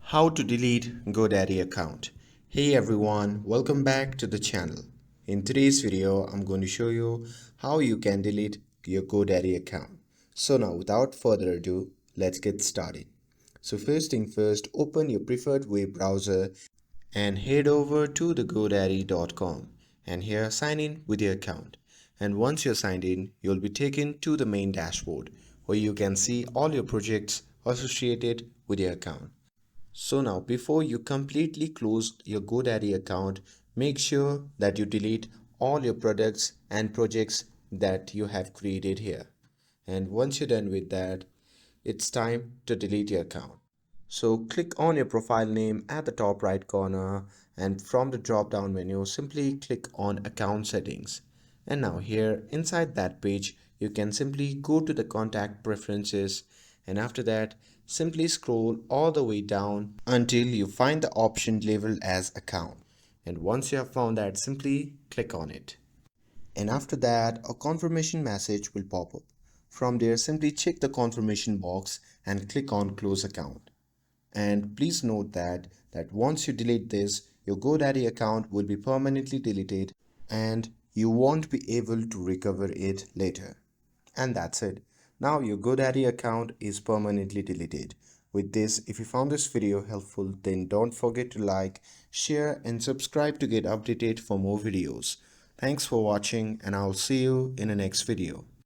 How to delete GoDaddy account. Hey everyone, welcome back to the channel. In today's video, I'm going to show you how you can delete your GoDaddy account. So now without further ado, let's get started. So first thing first, open your preferred web browser and head over to the godaddy.com and here sign in with your account. And once you're signed in, you'll be taken to the main dashboard where you can see all your projects associated with your account. So now before you completely close your GoDaddy account, make sure that you delete all your products and projects that you have created here. And once you're done with that, it's time to delete your account. So click on your profile name at the top right corner and from the drop down menu simply click on account settings. And now here inside that page you can simply go to the contact preferences and after that simply scroll all the way down until you find the option labeled as account. And once you have found that, simply click on it. And after that a confirmation message will pop up. From there simply check the confirmation box and click on close account. And please note that once you delete this, your GoDaddy account will be permanently deleted and you won't be able to recover it later. And that's it. Now your GoDaddy account is permanently deleted. With this, if you found this video helpful, then don't forget to like, share and subscribe to get updated for more videos. Thanks for watching and I'll see you in the next video.